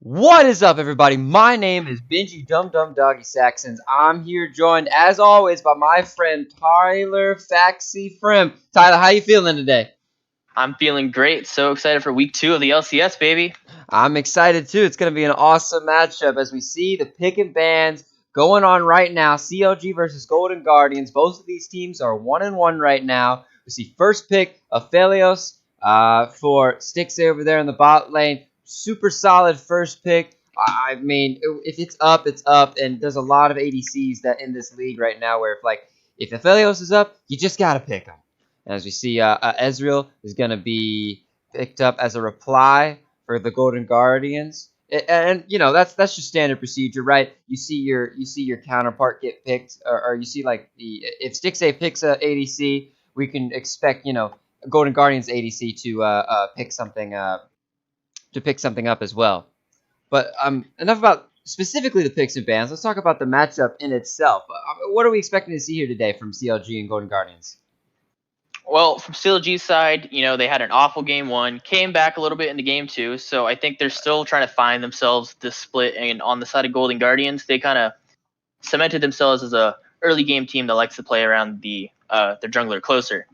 What is up, everybody? My name is Benji Dum Dum Doggy Saxons. I'm here joined, as always, by my friend Tyler Faxi Frim. Tyler, how you feeling today? I'm feeling great. So excited for week 2 of the LCS, baby. I'm excited too. It's going to be an awesome matchup as we see the pick and bans going on right now. CLG versus Golden Guardians. Both of these teams are 1-1 right now. We see first pick Aphelios for Stixxay over there in the bot lane. Super solid first pick. I mean, if it's up, it's up. And there's a lot of ADCs that in this league right now where if Aphelios is up, you just got to pick him. And as we see, Ezreal is going to be picked up as a reply for the Golden Guardians. And you know that's just standard procedure, right? You see your counterpart get picked, or you see like if Stixxay picks a ADC, we can expect Golden Guardians ADC to pick something up as well. But enough about specifically the picks and bans. Let's talk about the matchup in itself. What are we expecting to see here today from CLG and Golden Guardians? Well, from CLG's side, they had an awful game 1, came back a little bit into game 2, so I think they're still trying to find themselves this split. And on the side of Golden Guardians, they kind of cemented themselves as a early game team that likes to play around their jungler closer.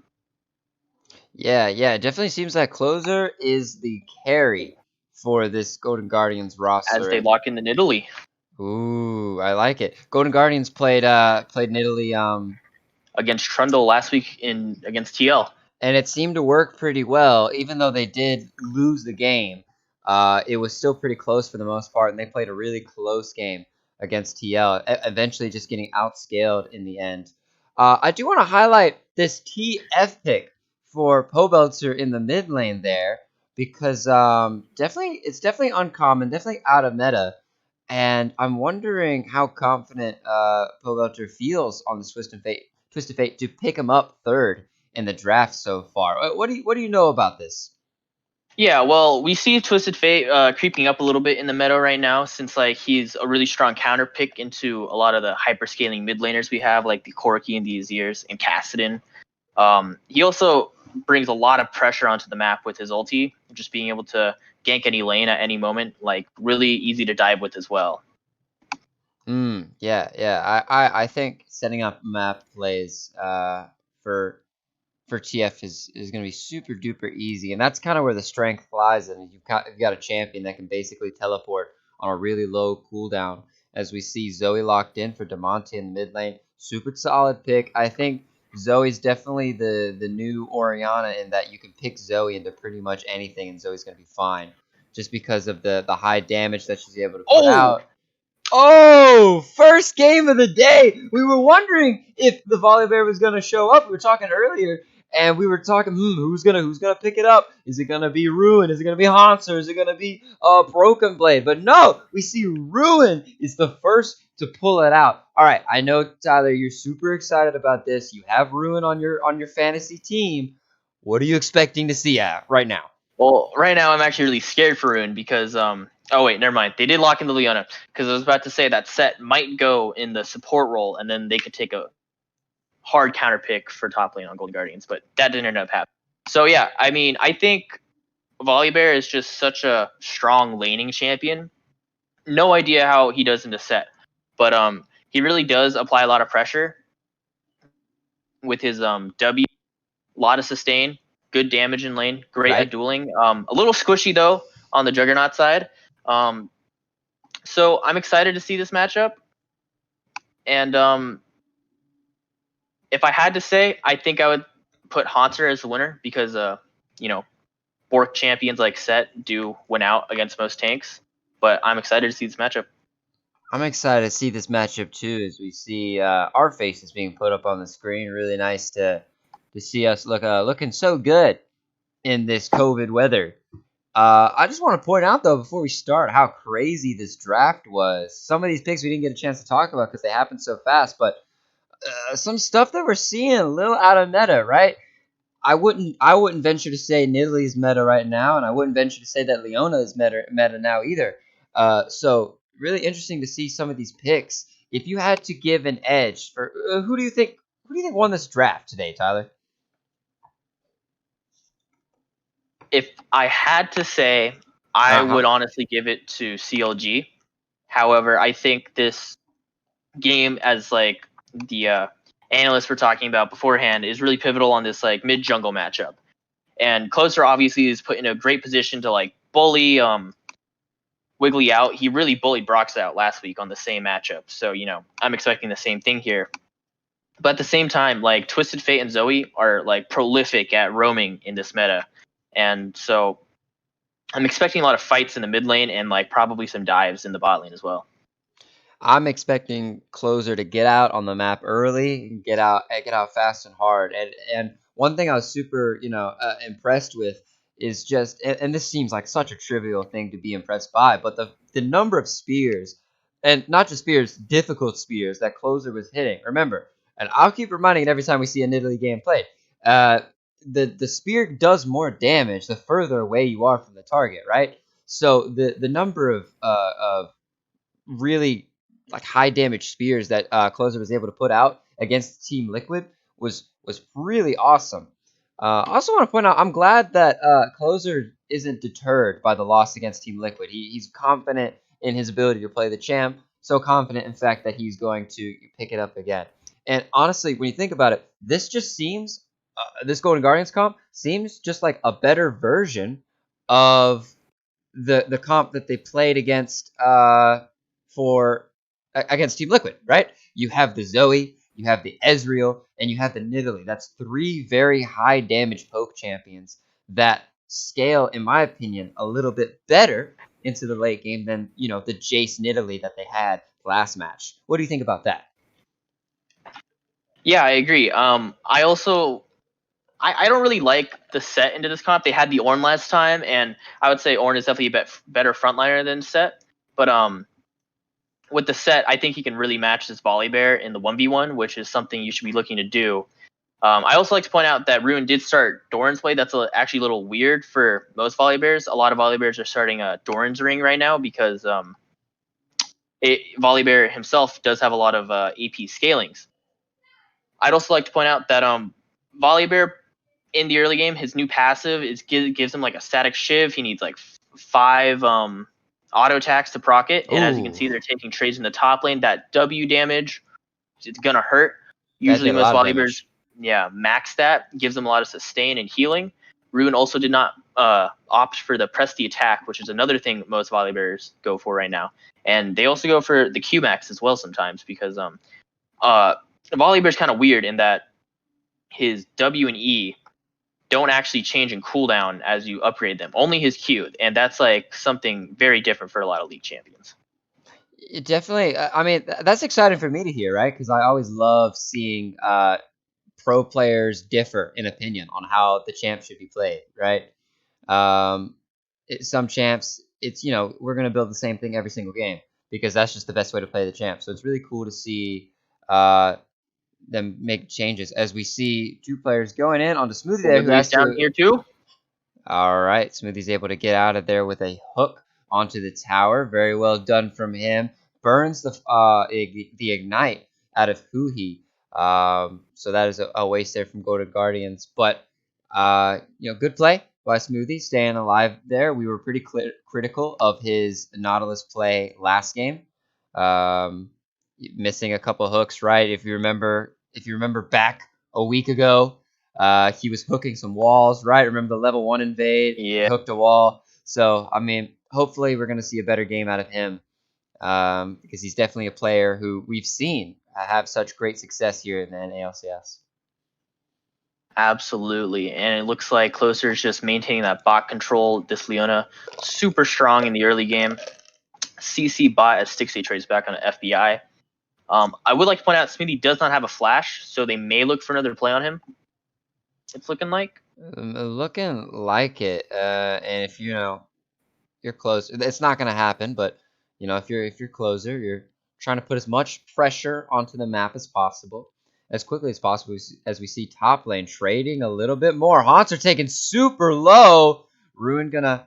Yeah, it definitely seems that closer is the carry for this Golden Guardians As they roster. lock in the Nidalee. Ooh, I like it. Golden Guardians played in Italy, Against Trundle last week against TL. and it seemed to work pretty well. Even though they did lose the game, it was still pretty close for the most part, and they played a really close game against TL, eventually just getting outscaled in the end. I do want to highlight this TF pick for Pobelter in the mid lane there because it's definitely uncommon, definitely out of meta. And I'm wondering how confident Pobelter feels on the Twisted Fate to pick him up third in the draft so far. What do you know about this? Yeah, well, we see Twisted Fate creeping up a little bit in the meta right now, since he's a really strong counter pick into a lot of the hyperscaling mid laners we have, like the Corki and the Azirs and Kassadin. He also brings a lot of pressure onto the map with his ulti, just being able to gank any lane at any moment, like really easy to dive with as well. Yeah. I think setting up map plays for TF is going to be super duper easy, and that's kind of where the strength lies. And you've got a champion that can basically teleport on a really low cooldown. As we see Zoe locked in for Demonte in the mid lane, super solid pick. I think Zoe's definitely the new Orianna in that you can pick Zoe into pretty much anything, and Zoe's going to be fine, just because of the high damage that she's able to put Oh, out. Oh, first game of the day. We were wondering if the Volibear was gonna show up. We were talking earlier, and we were talking, who's gonna pick it up? Is it gonna be Ruin? Is it gonna be Hanser? Is it gonna be Broken Blade? But no, we see Ruin is the first to pull it out. All right, I know Tyler, you're super excited about this. You have Ruin on your fantasy team. What are you expecting to see right now? well, right now I'm actually really scared for Rune because oh wait, never mind. They did lock in the Leona because I was about to say that set might go in the support role and then they could take a hard counter pick for top lane on Golden Guardians, but that didn't end up happening. So yeah, I mean, I think Volibear is just such a strong laning champion. No idea how he does in the set, but he really does apply a lot of pressure with his W, a lot of sustain, good damage in lane, great at Right? dueling. A little squishy though on the Juggernaut side. Um, so I'm excited to see this matchup, and if I had to say, I think I would put Haunter as the winner because you know, Bork champions like Set do win out against most tanks. But I'm excited to see this matchup. I'm excited to see this matchup too, as we see our faces being put up on the screen. Really nice to see us looking so good in this COVID weather. I just want to point out though before we start how crazy this draft was. Some of these picks we didn't get a chance to talk about because they happened so fast, but some stuff that we're seeing a little out of meta, right? I wouldn't venture to say Nidalee is meta right now, and I wouldn't venture to say that Leona is meta now either. So really interesting to see some of these picks. If you had to give an edge for who do you think won this draft today, Tyler? If I had to say, I Uh-huh. would honestly give it to CLG. However, I think this game, as like the analysts were talking about beforehand, is really pivotal on this like mid jungle matchup. And Closer obviously is put in a great position to like bully Wiggly out. He really bullied Brox out last week on the same matchup. So, I'm expecting the same thing here. But at the same time, like Twisted Fate and Zoe are like prolific at roaming in this meta. And so I'm expecting a lot of fights in the mid lane and like probably some dives in the bot lane as well. I'm expecting Closer to get out on the map early, and get out fast and hard. And one thing I was super, impressed with is just, and this seems like such a trivial thing to be impressed by, but the number of spears, and not just spears, difficult spears that Closer was hitting. Remember, and I'll keep reminding it every time we see a Nidalee game played. Uh, the spear does more damage the further away you are from the target, right? So the number of really like high damage spears that Closer was able to put out against Team Liquid was really awesome. I also want to point out, I'm glad that Closer isn't deterred by the loss against Team Liquid. He's confident in his ability to play the champ, so confident, in fact, that he's going to pick it up again. And honestly, when you think about it, this Golden Guardians comp seems just like a better version of the comp that they played for against Team Liquid, right? You have the Zoe, you have the Ezreal, and you have the Nidalee. That's three very high damage poke champions that scale, in my opinion, a little bit better into the late game than the Jace Nidalee that they had last match. What do you think about that? Yeah, I agree. I don't really like the set into this comp. They had the Ornn last time, and I would say Ornn is definitely a better frontliner than Set. But with the set, I think he can really match this Volibear in the 1v1, which is something you should be looking to do. I also like to point out that Ruin did start Doran's play. That's actually a little weird for most Volibears. A lot of Volibears are starting Doran's ring right now because Volibear himself does have a lot of AP scalings. I'd also like to point out that Volibear in the early game, his new passive gives him like a static shiv. He needs like 5 auto attacks to proc it, and as you can Ooh, see, they're taking trades in the top lane. That W damage, it's gonna hurt. that Usually, did a most lot of Volibears, damage. yeah, max that gives them a lot of sustain and healing. Ruin also did not opt for the press the attack, which is another thing most Volibears go for right now, and they also go for the Q max as well sometimes because uh Volibear is kind of weird in that his W and E don't actually change in cooldown as you upgrade them. Only his Q, and that's like something very different for a lot of league champions. It definitely. I mean, that's exciting for me to hear, right? Because I always love seeing pro players differ in opinion on how the champ should be played, right? Um, some champs, it's we're gonna build the same thing every single game because that's just the best way to play the champ. So it's really cool to see uh, them make changes as we see two players going in on the Smoothie there who Wiggly's has down to. here too. All right, Smoothie's able to get out of there with a hook onto the tower. Very well done from him. Burns the ignite out of Huhi. So that is a waste there from Golden Guardians. But good play by Smoothie, staying alive there. We were pretty critical of his Nautilus play last game, um, missing a couple hooks. Right, if you remember back a week ago, he was hooking some walls, right? Remember the level 1 invade? He Yeah, hooked a wall. So, I mean, hopefully we're going to see a better game out of him because he's definitely a player who we've seen have such great success here in the NALCS. absolutely. And it looks like Closer is just maintaining that bot control. This Leona super strong in the early game. CC bot as Stixie trades back on an FBI. I would like to point out Smithy does not have a flash, so they may look for another play on him. It's looking like. Looking like it. And if you're close, it's not going to happen. But if you're closer, you're trying to put as much pressure onto the map as possible, as quickly as possible. As we see top lane trading a little bit more. Haunts are taken super low. Ruin gonna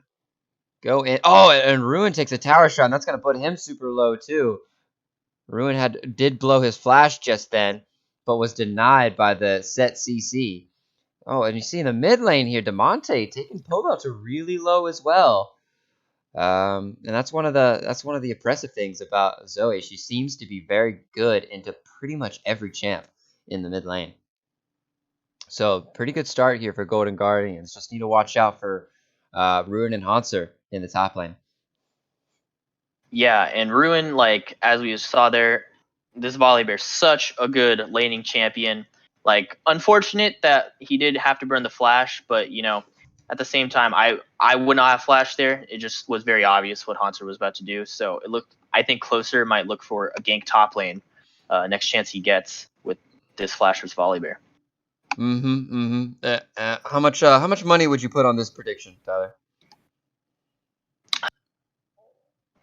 go in. Oh, and Ruin takes a tower shot, and that's gonna put him super low too. Ruin did blow his flash just then, but was denied by the set CC. Oh, and you see in the mid lane here, Demonte taking Pobel to really low as well. And that's one of the impressive things about Zoe. She seems to be very good into pretty much every champ in the mid lane. So pretty good start here for Golden Guardians. Just need to watch out for Ruin and Hanser in the top lane. Yeah, and Ruin, like as we saw there, this Volibear such a good laning champion. Like unfortunate that he did have to burn the flash, but at the same time, I would not have flash there. It just was very obvious what Hanser was about to do. So it looked, I think, closer might look for a gank top lane next chance he gets with this flash versus Volibear. How much money would you put on this prediction, Tyler?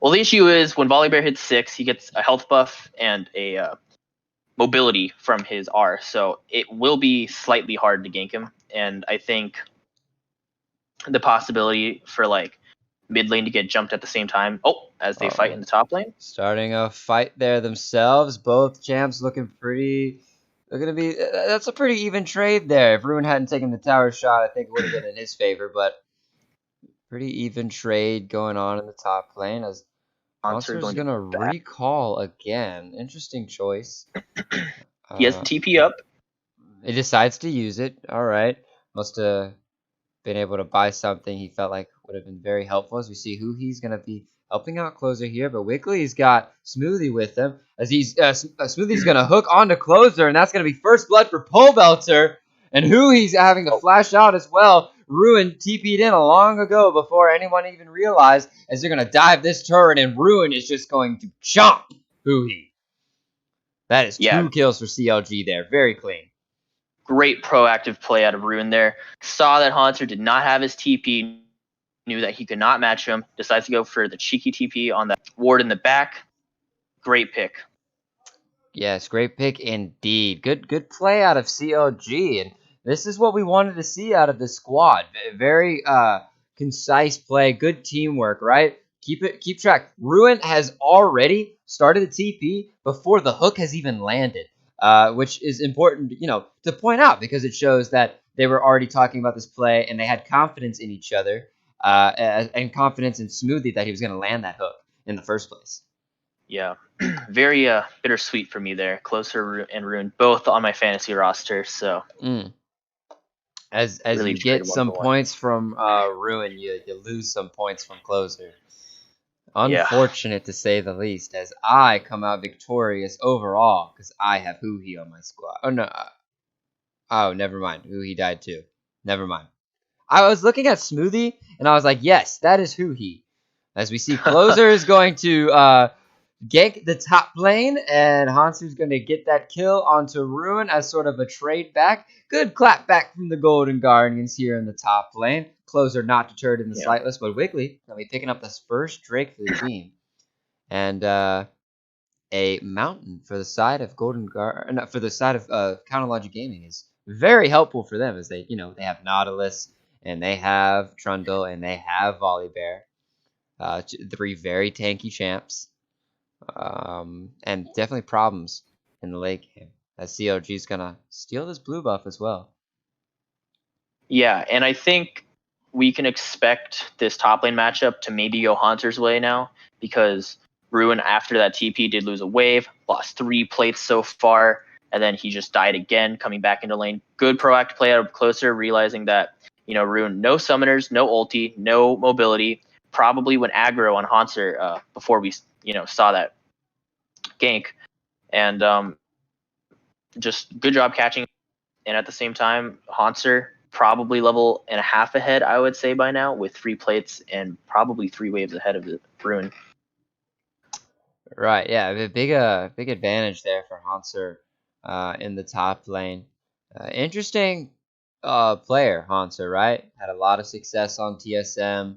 Well, the issue is when Volibear hits 6, he gets a health buff and a mobility from his R, so it will be slightly hard to gank him. And I think the possibility for like mid lane to get jumped at the same time. Oh, as they fight in the top lane. Starting a fight there themselves. Both champs looking pretty. They're gonna be. That's a pretty even trade there. If Ruin hadn't taken the tower shot, I think it would have been in his favor. But pretty even trade going on in the top lane as Monster Monster's going to gonna back. recall again. Interesting choice. He has TP up. He decides to use it. All right. Must have been able to buy something he felt like would have been very helpful as we see who he's going to be helping out Closer here. But Wiggly's got Smoothie with him as Smoothie's going to hook onto Closer, and that's going to be first blood for Pobelter. And who he's having to flash out as well. Ruin TP'd in long ago before anyone even realized as they're going to dive this turret, and Ruin is just going to chomp Huhi. That is 2 kills for CLG there. Very clean. Great proactive play out of Ruin there. Saw that Haunter did not have his TP, knew that he could not match him, decides to go for the cheeky TP on that ward in the back. Great pick. Yes, great pick indeed. Good play out of CLG, and this is what we wanted to see out of the squad. Very concise play, good teamwork, right? Keep track. Ruin has already started the TP before the hook has even landed, which is important, to point out because it shows that they were already talking about this play and they had confidence in each other, and confidence in Smoothie that he was going to land that hook in the first place. Yeah, very bittersweet for me there. Closer and Ruin both on my fantasy roster, so as really you get some 1-for-1. points from Ruin, you lose some points from Closer. Yeah. Unfortunate to say the least, as I come out victorious overall because I have Huhi on my squad. Oh no, oh never mind. Huhi died too. Never mind. I was looking at Smoothie and I was like, yes, that is Huhi. As we see, Closer is going to gank the top lane, and Hansu's going to get that kill onto Ruin as sort of a trade back. Good clap back from the Golden Guardians here in the top lane. Closer not deterred in the slightest, but Wiggly going to be picking up this first Drake for the team. And a mountain for the side of for the side of Counter Logic Gaming is very helpful for them as they have Nautilus and they have Trundle and they have Volibear. 3 very tanky champs. And definitely problems in the late game. As CLG is gonna steal this blue buff as well. Yeah, and I think we can expect this top lane matchup to maybe go Haunter's way now because Ruin after that TP did lose a wave, lost 3 plates so far, and then he just died again coming back into lane. Good proactive play out of Closer, realizing that Ruin no summoners, no ulti, no mobility. Probably went aggro on Haunter before we saw that gank, and just good job catching. And at the same time, Haunter probably level and a half ahead, I would say by now, with 3 plates and probably 3 waves ahead of the Ruin. Right, yeah, a big advantage there for Hanser in the top lane. Interesting player, Hanser, right? Had a lot of success on TSM,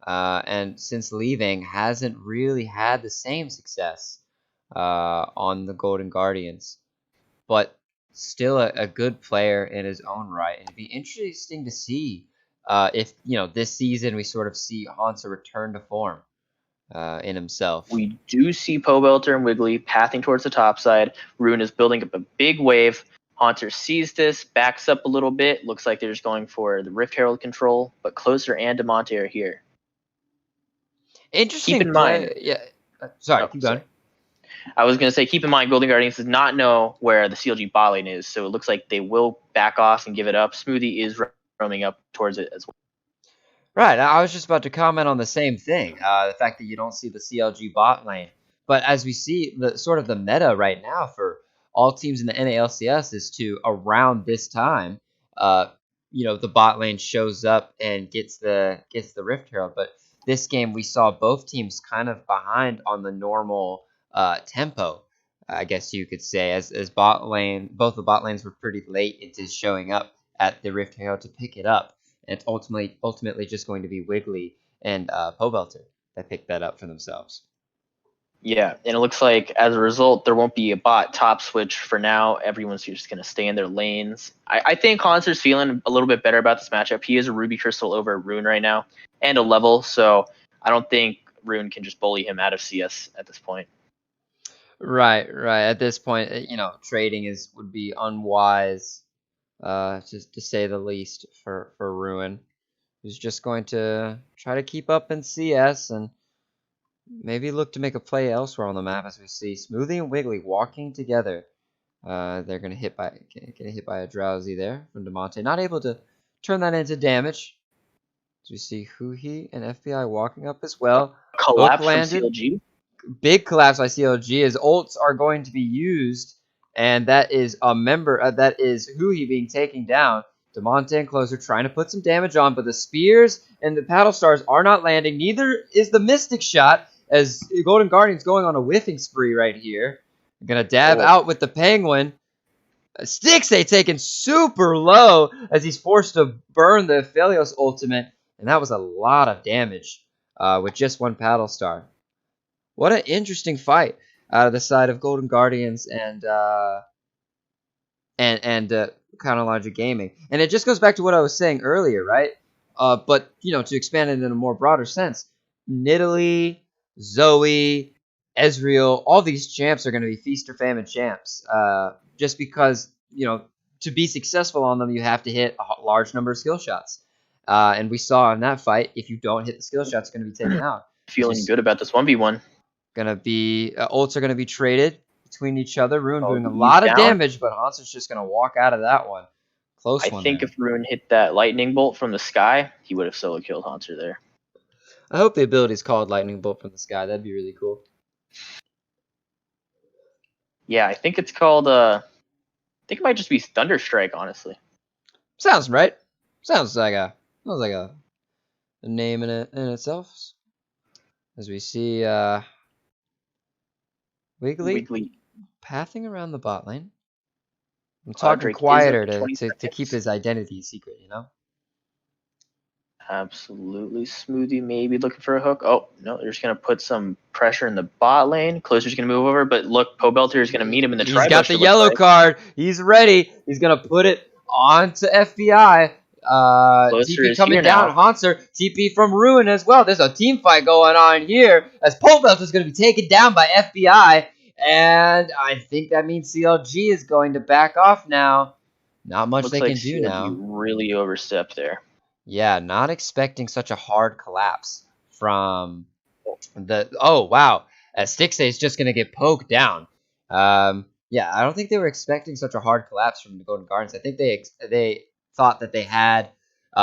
and since leaving, hasn't really had the same success on the Golden Guardians. But still a good player in his own right. And it'd be interesting to see if this season we sort of see Hansa return to form in himself. We do see Pobelter and Wiggly pathing towards the top side. Ruin is building up a big wave. Haunter sees this, backs up a little bit. Looks like they're just going for the Rift Herald control, but Closer and Demonte are here. Keep Interesting in mind. play. Yeah. Sorry, Oh, keep going. sorry. I was gonna say, keep in mind, Golden Guardians does not know where the CLG bot lane is, so it looks like they will back off and give it up. Smoothie is roaming up towards it as well. Right. I was just about to comment on the same thing. The fact that you don't see the CLG bot lane. But as we see, the sort of the meta right now for all teams in the NALCS is to around this time, uh, the bot lane shows up and gets the Rift Herald. But this game we saw both teams kind of behind on the normal tempo, I guess you could say, as both the bot lanes were pretty late into showing up at the Rift Herald to pick it up. And it's ultimately just going to be Wiggly and Pobelter that pick that up for themselves. Yeah, and it looks like as a result, there won't be a bot top switch for now. Everyone's just going to stay in their lanes. I think Hanser's feeling a little bit better about this matchup. He is a Ruby Crystal over Rune right now and a level, so I don't think Rune can just bully him out of CS at this point. Right. At this point, trading would be unwise, just to say the least, for Ruin. Who's just going to try to keep up in CS and maybe look to make a play elsewhere on the map, as we see Smoothie and Wiggly walking together. They're gonna get hit by a drowsy there from Demonte. Not able to turn that into damage. As we see Huhi and FBI walking up as well. Hook Collapse from landed. CLG. Big collapse by CLG as ults are going to be used, and that is a member. That is Huhi being taken down. Demonte and Closer trying to put some damage on, but the spears and the paddle stars are not landing. Neither is the Mystic shot, as Golden Guardian's going on a whiffing spree right here. Gonna dab out with the Penguin. Stixay taken super low as he's forced to burn the Aphelios ultimate, and that was a lot of damage with just one paddle star. What an interesting fight out of the side of Golden Guardians and Chronologic Gaming. And it just goes back to what I was saying earlier, right? But to expand it in a more broader sense, Nidalee, Zoe, Ezreal, all these champs are going to be feast or famine champs. Just because to be successful on them, you have to hit a large number of skill shots. And we saw in that fight, if you don't hit the skill shots, it's going to be taken out. Feeling good about this 1v1. Gonna be ults are gonna be traded between each other. Rune Oh, doing a he's lot of down. damage, but Hanser's just gonna walk out of that one. I Close one think there. if Rune hit that lightning bolt from the sky, he would have solo killed Hanser there. I hope the ability is called Lightning Bolt from the Sky. That'd be really cool. Yeah, I think it's called. I think it might just be Thunderstrike, honestly. Sounds right. Sounds like a name in itself. As we see Wiggly Wiggly. pathing around the bot lane. I'm talking Drake is up quieter to 20 to keep seconds. his identity secret. Absolutely. Smoothie maybe looking for a hook. Oh, no, they're just going to put some pressure in the bot lane. Closer's going to move over, but look, Pobelter is going to meet him in the He's got tri-bush, the it looks yellow like. card. He's ready. He's gonna put it onto FBI. Closer TP is coming here down. now. Hanser. TP from Ruin as well. There's a team fight going on here as Polbelt is gonna be taken down by FBI, and I think that means CLG is going to back off now. Not much Looks they like can do CLG now. really overstepped there. Yeah, not expecting such a hard collapse from oh wow, Stixay is just gonna get poked down. Yeah, I don't think they were expecting such a hard collapse from the Golden Gardens. I think they thought that they had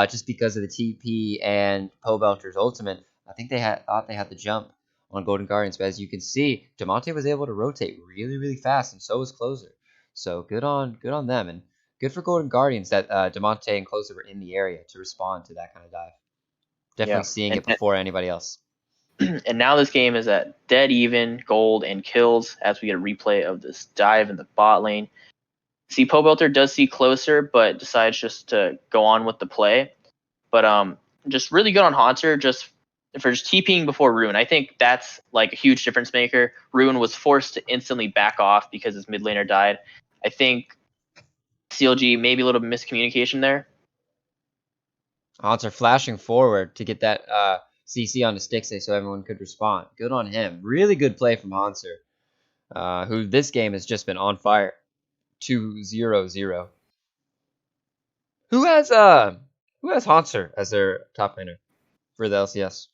just because of the TP and Pobelter's ultimate. I think thought they had the jump on Golden Guardians, but as you can see, Demonte was able to rotate really fast, and so was Closer. So good on them, and good for Golden Guardians that Demonte and Closer were in the area to respond to that kind of dive. Definitely Yeah. seeing it before anybody else. And now this game is at dead even, gold, and kills as we get a replay of this dive in the bot lane. See, Pobelter does see Closer, but decides just to go on with the play. But just really good on Haunter, just for just TPing before Rune. I think that's like a huge difference maker. Rune was forced to instantly back off because his mid laner died. I think CLG maybe a little miscommunication there. Odds are flashing forward to get that CC on the Stixay so everyone could respond. Good on him. Really good play from Hanser, who this game has just been on fire. 2-0-0. Who has Hanser as their top laner for the LCS?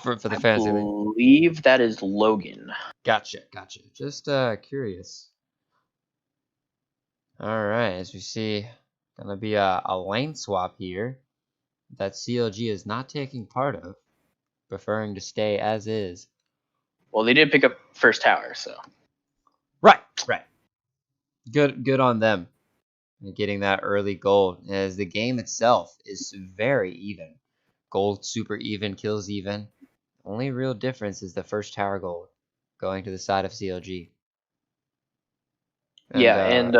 for the I fantasy league? believe that is Logan. Gotcha. Just curious. All right, as we see, gonna be a lane swap here that CLG is not taking part of, preferring to stay as is. Well, they did pick up first tower, so Right. Good on them getting that early gold, as the game itself is very even. Gold super even, kills even. Only real difference is the first tower gold going to the side of CLG. And yeah. And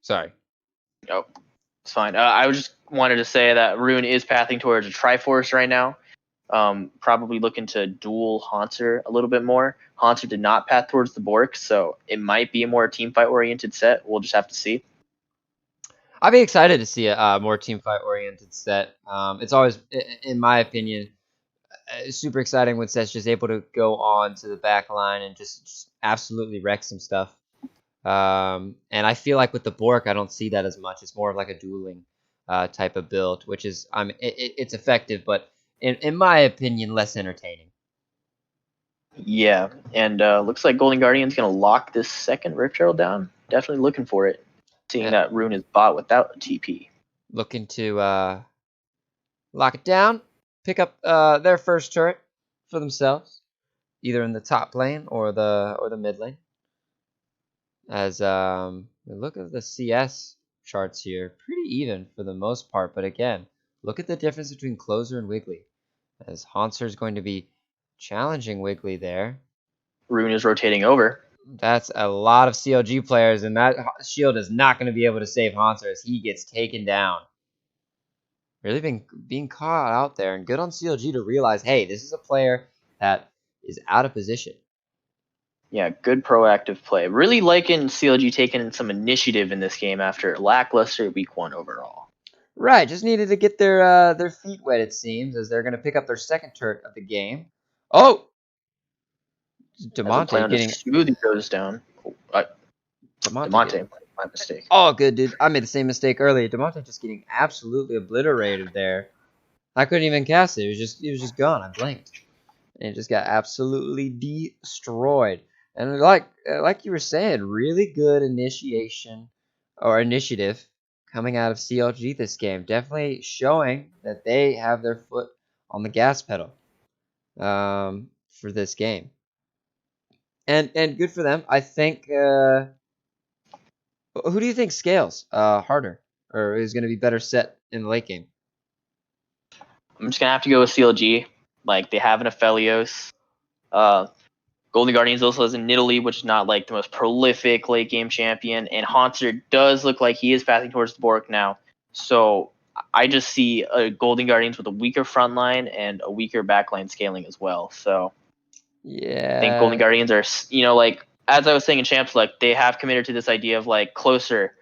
sorry. oh, it's fine. I just wanted to say that Rune is pathing towards a Triforce right now. Probably looking to duel Haunter a little bit more. Haunter did not path towards the Bork, so it might be a more team fight oriented set. We'll just have to see. I'd be excited to see a more team fight oriented set. It's always, in my opinion, super exciting when Seth's just able to go on to the back line and just absolutely wreck some stuff. And I feel like with the Bork, I don't see that as much. It's more of like a dueling type of build, which is it's effective, but in my opinion, less entertaining. Yeah, and looks like Golden Guardian's gonna lock this second Rift Herald down. Definitely looking for it, seeing And that Rune is bought without a TP. looking to lock it down, pick up their first turret for themselves, either in the top lane or the mid lane. As we look at the CS charts here, pretty even for the most part. But again, look at the difference between Closer and Wiggly. As Haunter is going to be challenging Wiggly there. Rune is rotating over. That's a lot of CLG players, and that shield is not going to be able to save Haunter as he gets taken down. Really being caught out there, and good on CLG to realize, hey, this is a player that is out of position. Yeah, good proactive play. Really liking CLG taking some initiative in this game after lackluster week 1 overall. Right, just needed to get their feet wet, it seems, as they're going to pick up their second turret of the game. Oh, As a play Demonte on a getting smoothie goes down. Demonte Demonte, getting. my mistake. Oh, good dude. I made the same mistake earlier. Demonte just getting absolutely obliterated there. I couldn't even cast it. It was just gone. I blinked, and it just got absolutely destroyed. And like you were saying, really good initiation or initiative coming out of CLG this game. Definitely showing that they have their foot on the gas pedal for this game. And good for them. I think. Who do you think scales harder or is going to be better set in the late game? I'm just gonna have to go with CLG. Like they have an Aphelios. Uh, Golden Guardians also has a Nidalee, which is not like the most prolific late game champion, and Haunter does look like he is passing towards the Bork now. So I just see a Golden Guardians with a weaker front line and a weaker backline scaling as well. So I think Golden Yeah, Guardians are, like as I was saying in Champs, like they have committed to this idea of like Closer,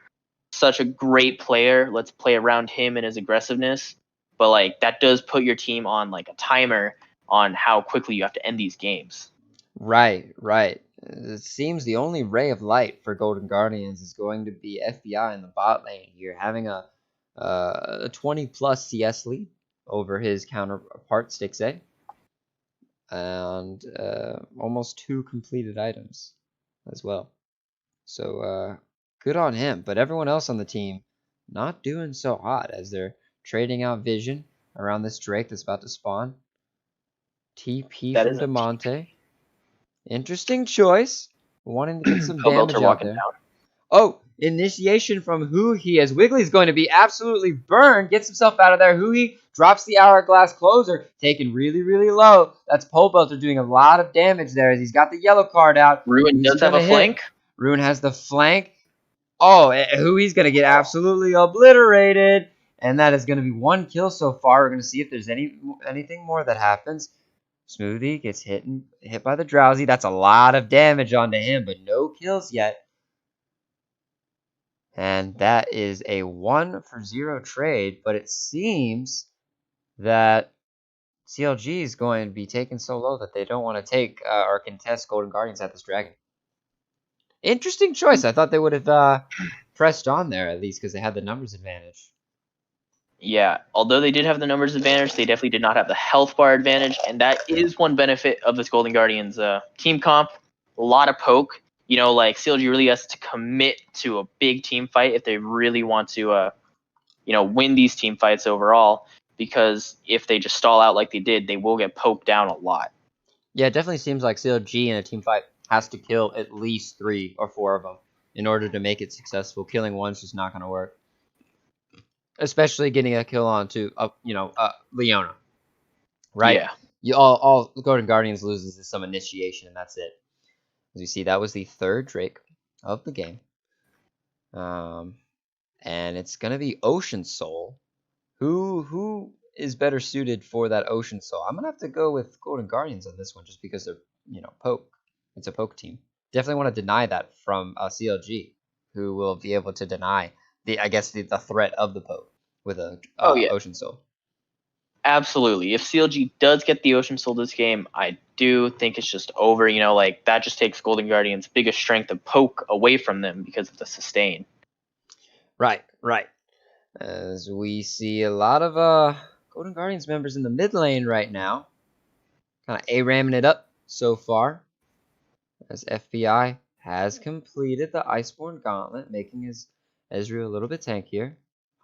such a great player. Let's play around him and his aggressiveness. But like that does put your team on like a timer on how quickly you have to end these games. right. It seems the only ray of light for Golden Guardians is going to be FBI in the bot lane here, having a 20 plus CS lead over his counterpart Stixay, and almost 2 completed items as well. So good on him. But everyone else on the team not doing so hot as they're trading out vision around this Drake that's about to spawn. TP That from is a Demonte. Interesting choice. Wanting to get some Cobelter damage out walking there. down. Oh, initiation from Huhi as Wiggly's going to be absolutely burned. Gets himself out of there. Huhi drops the hourglass closer, taken really low. That's Pobelter doing a lot of damage there as he's got the yellow card out. Ruin Who's he does have going a to hit? flank. Rune has the flank. Oh, Hui's going to get absolutely obliterated. And that is going to be 1 kill so far. We're going to see if there's anything more that happens. Smoothie gets hit by the Drowsy. That's a lot of damage onto him, but no kills yet. And that is a 1-for-0 trade, but it seems that CLG is going to be taken so low that they don't want to take or contest Golden Guardians at this dragon. Interesting choice. I thought they would have pressed on there at least because they had the numbers advantage. Yeah, although they did have the numbers advantage, they definitely did not have the health bar advantage, and that is one benefit of this Golden Guardians team comp. A lot of poke. Like CLG really has to commit to a big team fight if they really want to, win these team fights overall. Because if they just stall out like they did, they will get poked down a lot. Yeah, it definitely seems like CLG in a team fight has to kill at least 3 or 4 of them in order to make it successful. Killing one's just not going to work, especially getting a kill on to Leona, right? Yeah. You all Golden Guardians loses is some initiation, and that's it. As you see, that was the third Drake of the game, and it's going to be Ocean Soul. Who is better suited for that Ocean Soul? I'm gonna have to go with Golden Guardians on this one, just because they're poke. It's a poke team. Definitely want to deny that from CLG, who will be able to deny the threat of the poke with a Oh yeah. Ocean Soul. Absolutely. If CLG does get the Ocean Soul this game, I do think it's just over. Like that just takes Golden Guardians' biggest strength of poke away from them because of the sustain. Right, right. As we see a lot of Golden Guardians members in the mid lane right now, kind of A-ramming it up so far. As FBI has completed the Iceborne Gauntlet, making his Ezreal a little bit tankier.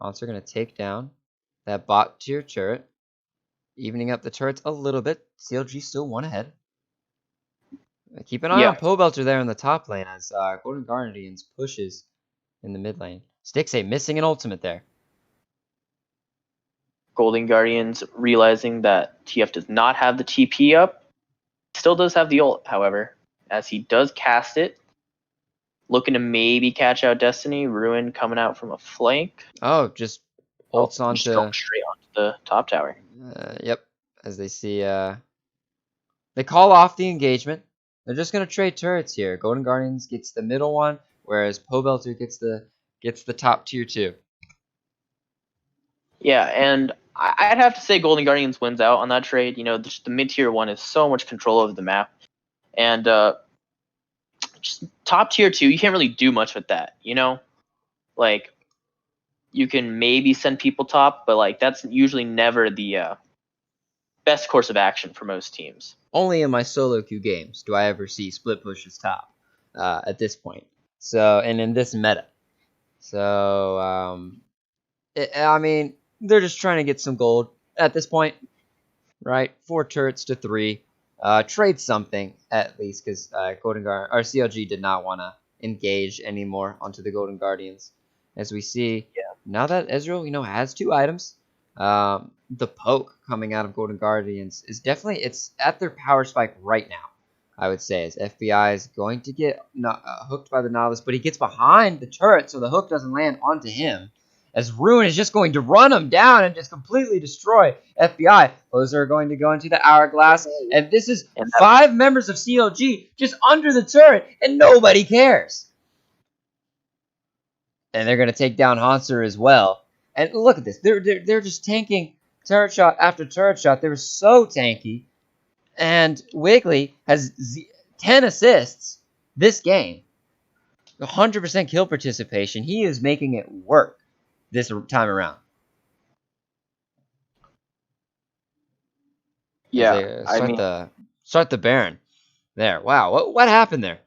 Haunts are going to take down that bot tier turret, evening up the turrets a little bit. CLG still one ahead. Keep an eye on Yeah. Pobelter there in the top lane as Golden Guardians pushes in the mid lane. Stixxay missing an ultimate there. Golden Guardians realizing that TF does not have the TP up, still does have the ult, however, as he does cast it. Looking to maybe catch out Destiny. Ruin coming out from a flank. Oh, just ults Just going onto. straight onto the top tower. Yep. As they see, they call off the engagement. They're just gonna trade turrets here. Golden Guardians gets the middle one, whereas Pobelter gets the top tier 2. Yeah, and I'd have to say Golden Guardians wins out on that trade. The mid tier one is so much control over the map, and just top tier 2, you can't really do much with that. Like you can maybe send people top, but like that's usually never the best course of action for most teams. Only in my solo queue games do I ever see split pushes top at this point. So, and in this meta. So, I mean, they're just trying to get some gold at this point, right? 4 turrets to 3. Trade something at least, because CLG did not want to engage anymore onto the Golden Guardians. As we see, now that Ezreal, has 2 items, the poke coming out of Golden Guardians is definitely, it's at their power spike right now, I would say, as FBI is going to get hooked by the Nautilus, but he gets behind the turret so the hook doesn't land onto him, as Ruin is just going to run him down and just completely destroy FBI. Those are going to go into the Hourglass, and this is 5 members of CLG just under the turret, and nobody cares. And they're going to take down Hanser as well. And look at this. They're just tanking turret shot after turret shot. They were so tanky. And Wiggly has 10 assists this game. 100% kill participation. He is making it work this time around. As Yeah, they I mean, start the Baron. There. Wow. What happened there?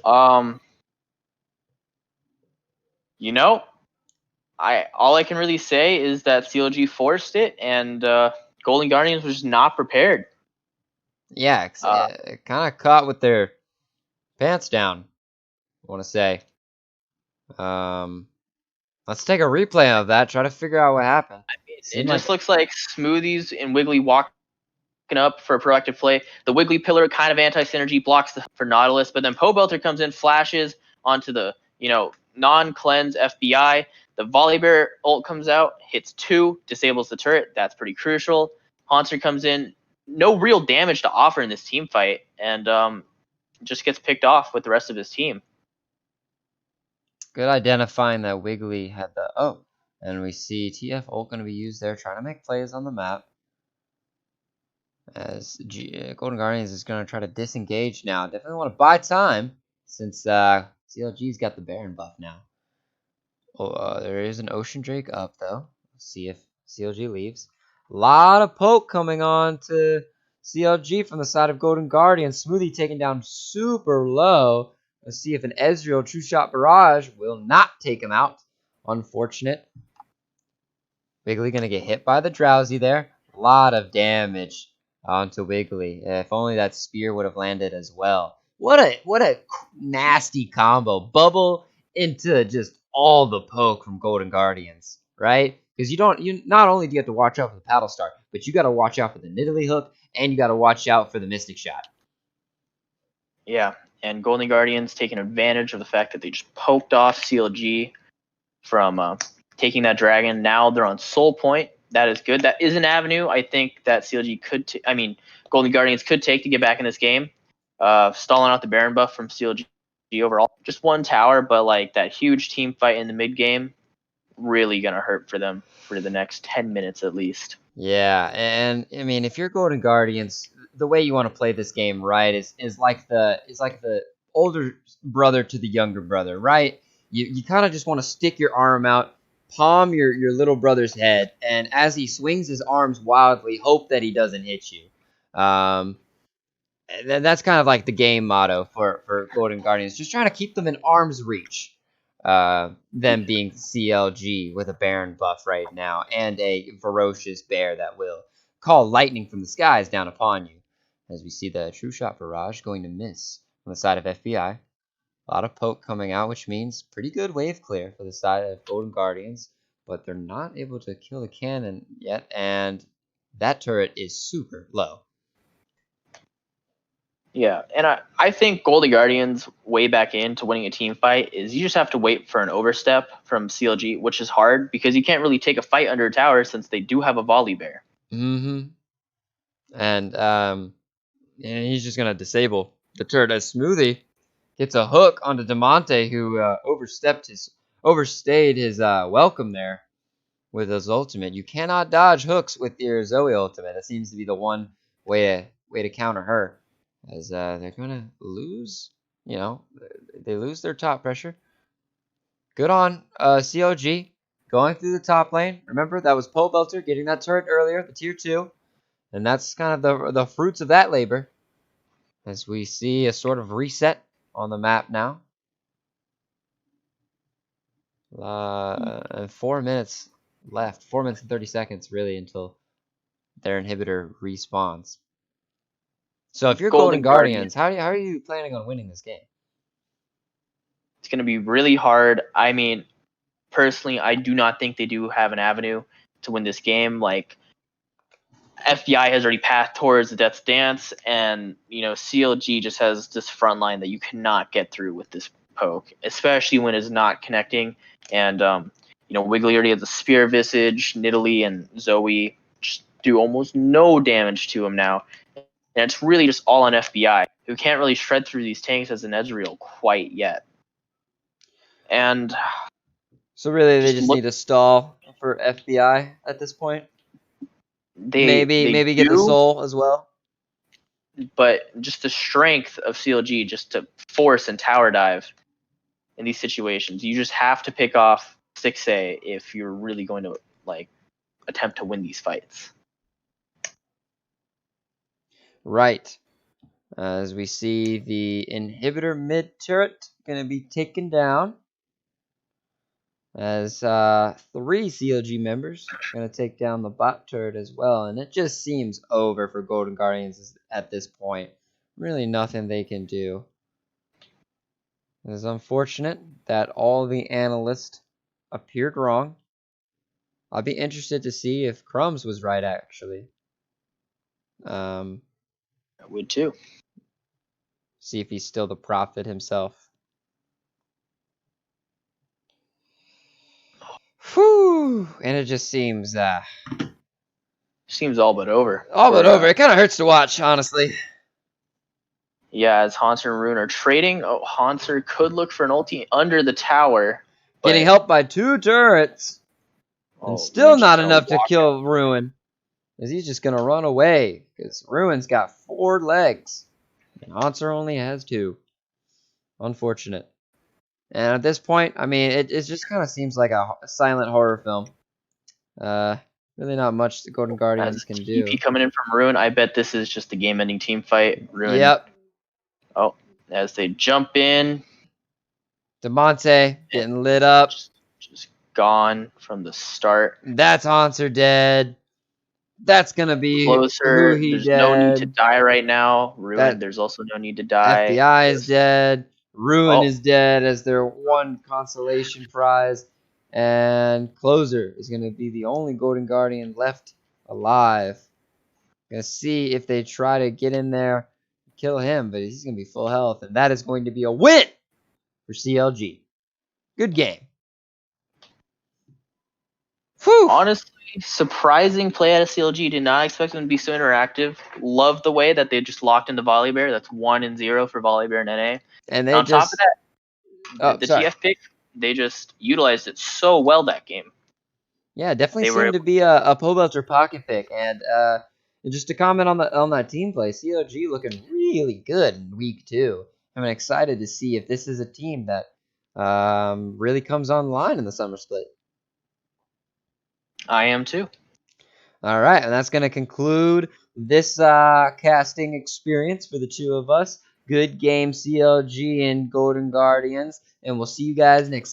um, you know, all I can really say is that CLG forced it, and Golden Guardians was just not prepared. Yeah, kind of caught with their pants down, I want to say. Let's take a replay of that. Try to figure out what happened. It Seemed like just looks like Smoothies and Wiggly walking up for a proactive play. The Wiggly pillar kind of anti-synergy blocks for Nautilus, but then Pobelter comes in, flashes onto the non-cleanse FBI. The Volibear ult comes out, hits 2, disables the turret. That's pretty crucial. Haunter comes in, no real damage to offer in this team fight, and just gets picked off with the rest of his team. good identifying that Wiggly had the and we see TF ult going to be used there, trying to make plays on the map. As Golden Guardians is going to try to disengage now. Definitely want to buy time since CLG's got the Baron buff now. Oh, there is an Ocean Drake up, though. Let's see if CLG leaves. A lot of poke coming on to CLG from the side of Golden Guardian. Smoothie taken down super low. Let's see if an Ezreal True Shot Barrage will not take him out. Unfortunate. Wiggly going to get hit by the Drowsy there. A lot of damage onto Wiggly. If only that spear would have landed as well. What a nasty combo. Bubble into just all the poke from Golden Guardians, right? Because you not only do you have to watch out for the Paddle Star, but you got to watch out for the Nidalee Hook, and you got to watch out for the Mystic Shot. Yeah, and Golden Guardians taking advantage of the fact that they just poked off CLG from taking that dragon. Now they're on Soul Point. That is good. That is an avenue I think that CLG could, Golden Guardians could take to get back in this game. Stalling out the Baron buff from CLG overall. Just one tower, but like that huge team fight in the mid game, really gonna hurt for them for the next 10 minutes at least. Yeah, and I mean, if you're Golden Guardians, the way you want to play this game, right, is like the older brother to the younger brother, right? You kind of just want to stick your arm out, palm your little brother's head, and as he swings his arms wildly, hope that he doesn't hit you. Um, and that's kind of like the game motto for Golden Guardians, just trying to keep them in arm's reach. Them being CLG with a Baron buff right now and a ferocious bear that will call lightning from the skies down upon you. As we see the True Shot Barrage going to miss on the side of FBI. A lot of poke coming out, which means pretty good wave clear for the side of Golden Guardians, but they're not able to kill the cannon yet, and that turret is super low. Yeah, and I think Golden Guardians way back into winning a team fight is you just have to wait for an overstep from CLG, which is hard because you can't really take a fight under a tower since they do have a volley bear. Mm-hmm. And he's just gonna disable the turret as Smoothie gets a hook onto Demonte, who overstayed his welcome there with his ultimate. You cannot dodge hooks with your Zoe ultimate. That seems to be the one way to counter her, as they're gonna lose. You know, they lose their top pressure. Good on CLG going through the top lane. Remember that was Pole Belter getting that turret earlier, the tier 2, and that's kind of the fruits of that labor. As we see a sort of reset on the map now. 4 minutes left. 4 minutes and 30 seconds, really, until their inhibitor respawns. So if you're Golden Guardians, how are you planning on winning this game? It's going to be really hard. I mean, personally, I do not think they do have an avenue to win this game. Like, FBI has already passed towards the Death's Dance, and CLG just has this front line that you cannot get through with this poke, especially when it's not connecting. And Wiggly already has the Spear Visage, Nidalee and Zoe just do almost no damage to him now, and it's really just all on FBI, who can't really shred through these tanks as an Ezreal quite yet. And so really, they just need to stall for FBI at this point. Maybe get the soul as well. But just the strength of CLG just to force and tower dive in these situations, you just have to pick off 6A if you're really going to attempt to win these fights. Right. As we see the inhibitor mid turret going to be taken down. As 3 CLG members are going to take down the bot turret as well. And it just seems over for Golden Guardians at this point. Really nothing they can do. It is unfortunate that all the analysts appeared wrong. I'll be interested to see if Crumbs was right, actually. I would too. See if he's still the prophet himself. Whew! And it just seems seems all but over. All but over. It kind of hurts to watch, honestly. Yeah, as Haunter and Rune are trading, Haunter could look for an ulti under the tower. Getting helped by 2 turrets. And still not enough to kill Ruin. Because he's just going to run away. Because Ruin's got 4 legs. And Haunter only has 2. Unfortunate. And at this point, I mean, it just kind of seems like a silent horror film. Really not much the Golden As Guardians a can TP do. coming in from Ruin, I bet this is just the game-ending team fight. Ruin. Yep. Oh, as they jump in, DeMonte getting lit up. just gone from the start. That's Hanser dead. That's gonna be who Closer. he There's no need to dead. die right now. Ruin. That There's also no need to die. FBI is dead. Ruin Oh, is dead as their one consolation prize. And Closer is going to be the only Golden Guardian left alive. Gonna see if they try to get in there, kill him, but he's going to be full health. And that is going to be a win for CLG. Good game. Whew. honestly, surprising play out of CLG. Did not expect them to be so interactive. Love the way that they just locked into Volleybear. That's 1-0 for Volleybear and NA. And And they on top of just. that, Oh, the sorry. TF pick, they just utilized it so well that game. Yeah, definitely They were seemed to be a pole belter pocket pick. And just to comment on that team play, CLG looking really good in week 2. I'm excited to see if this is a team that really comes online in the summer split. I am too. All right, and that's going to conclude this casting experience for the two of us. Good game, CLG and Golden Guardians, and we'll see you guys next game.